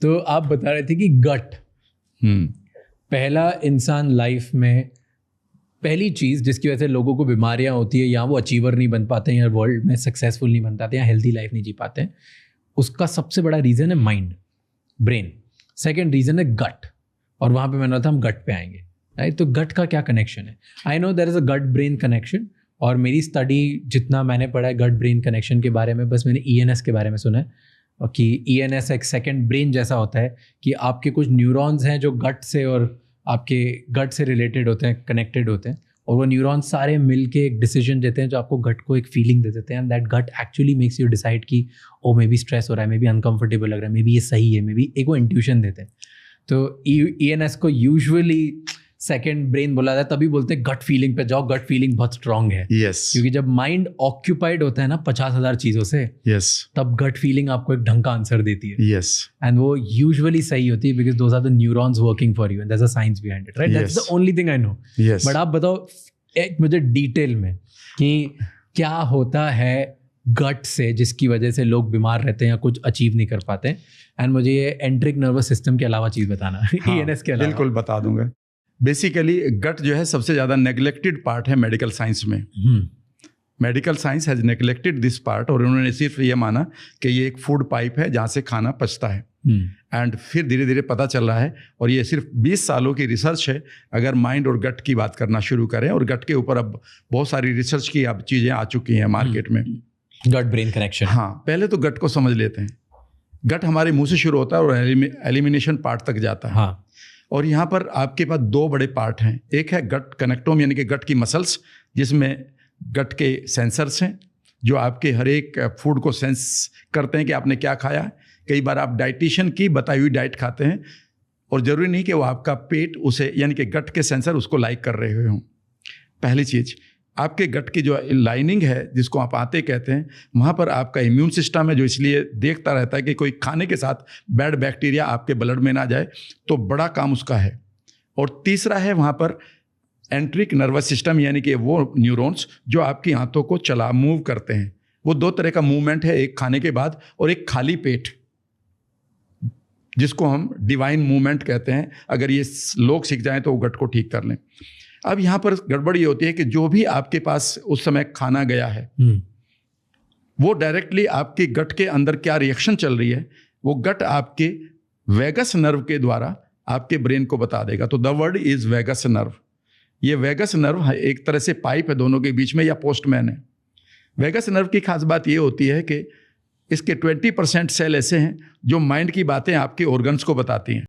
तो आप बता रहे थे कि गट पहला इंसान लाइफ में पहली चीज़ जिसकी वजह से लोगों को बीमारियां होती है, या वो अचीवर नहीं बन पाते हैं, या वर्ल्ड में सक्सेसफुल नहीं बन पाते, या हेल्थी लाइफ नहीं जी पाते हैं, उसका सबसे बड़ा रीज़न है माइंड, ब्रेन। सेकेंड रीज़न है गट, और वहाँ पे मैंने कहा था हम गट पे आएंगे, राइट? तो गट का क्या कनेक्शन है? I know there is a gut brain connection, और मेरी स्टडी जितना मैंने पढ़ा है गट ब्रेन कनेक्शन के बारे में, बस मैंने ENS के बारे में सुना है, और कि ENS एक सेकेंड ब्रेन जैसा होता है कि आपके कुछ न्यूरॉन्स हैं जो गट से और आपके गट से रिलेटेड होते हैं, कनेक्टेड होते हैं, और वो न्यूरॉन्स सारे मिलके एक डिसीजन देते हैं जो आपको गट को एक फीलिंग दे देते हैं, and that gut actually makes you decide कि ओ मे बी स्ट्रेस हो रहा है, मे बी अनकंफर्टेबल लग रहा है, मे बी ये सही है, मे बी एक वो इंट्यूशन देते हैं। तो ENS को यूजुअली सेकेंड ब्रेन बोला जाता है, तभी बोलते हैं गट फीलिंग पे जाओ, गट फीलिंग बहुत स्ट्रांग है। yes. क्योंकि जब माइंड ऑक्यूपाइड होता है ना 50,000 चीज़ों से, yes. तब गट फीलिंग आपको एक ढंग का आंसर देती है, yes. एंड वो यूजुअली सही होती है because those are the neurons working for you, and there is a science behind it, right? That's the only thing I know. But आप बताओ एक मुझे डिटेल में कि क्या होता है गट से जिसकी वजह से लोग बीमार रहते हैं या कुछ अचीव नहीं कर पाते, एंड मुझे ये एंट्रिक नर्वस सिस्टम के अलावा चीज़ बताना। हाँ, ENS के अलावा बिल्कुल बता दूंगा। बेसिकली गट जो है सबसे ज़्यादा नेग्लेक्टेड पार्ट है मेडिकल साइंस में। Medical science has neglected this part, और उन्होंने सिर्फ ये माना कि ये एक फूड पाइप है जहाँ से खाना पचता है, एंड फिर धीरे धीरे पता चल रहा है, और ये सिर्फ 20 सालों की रिसर्च है अगर माइंड और गट की बात करना शुरू करें, और गट के ऊपर अब बहुत सारी रिसर्च की अब चीज़ें आ चुकी हैं मार्केट में। Gut brain connection. हाँ, पहले तो गट को समझ लेते हैं। गट हमारे मुंह से शुरू होता है और एलिमिनेशन पार्ट तक जाता है। हाँ। और यहाँ पर आपके पास 2 बड़े पार्ट हैं। एक है गट कनेक्टोम, यानी कि गट की मसल्स, जिसमें गट के सेंसर्स हैं जो आपके हर एक फूड को सेंस करते हैं कि आपने क्या खाया है। कई बार आप डाइटिशियन की बताई हुई डाइट खाते हैं, और ज़रूरी नहीं कि वो आपका पेट उसे, यानी कि गट के सेंसर उसको लाइक कर रहे हों। पहली चीज़, आपके गट की जो लाइनिंग है जिसको आप आंतें कहते हैं, वहाँ पर आपका इम्यून सिस्टम है जो इसलिए देखता रहता है कि कोई खाने के साथ बैड बैक्टीरिया आपके ब्लड में ना जाए, तो बड़ा काम उसका है। और तीसरा है वहाँ पर एंट्रिक नर्वस सिस्टम, यानी कि वो न्यूरॉन्स जो आपकी आंतों को मूव करते हैं। वो 2 तरह का मूवमेंट है, एक खाने के बाद और एक खाली पेट, जिसको हम डिवाइन मूवमेंट कहते हैं। अगर ये लोग सीख जाएं तो वो गट को ठीक कर लें। अब यहाँ पर गड़बड़ ये होती है कि जो भी आपके पास उस समय खाना गया है, वो डायरेक्टली आपके गट के अंदर क्या रिएक्शन चल रही है, वो गट आपके वेगस नर्व के द्वारा आपके ब्रेन को बता देगा। तो the word is vagus nerve. ये वेगस नर्व एक तरह से पाइप है दोनों के बीच में, या पोस्टमैन है। वेगस नर्व की खास बात ये होती है कि इसके 20% सेल ऐसे हैं जो माइंड की बातें आपके ऑर्गन्स को बताती हैं।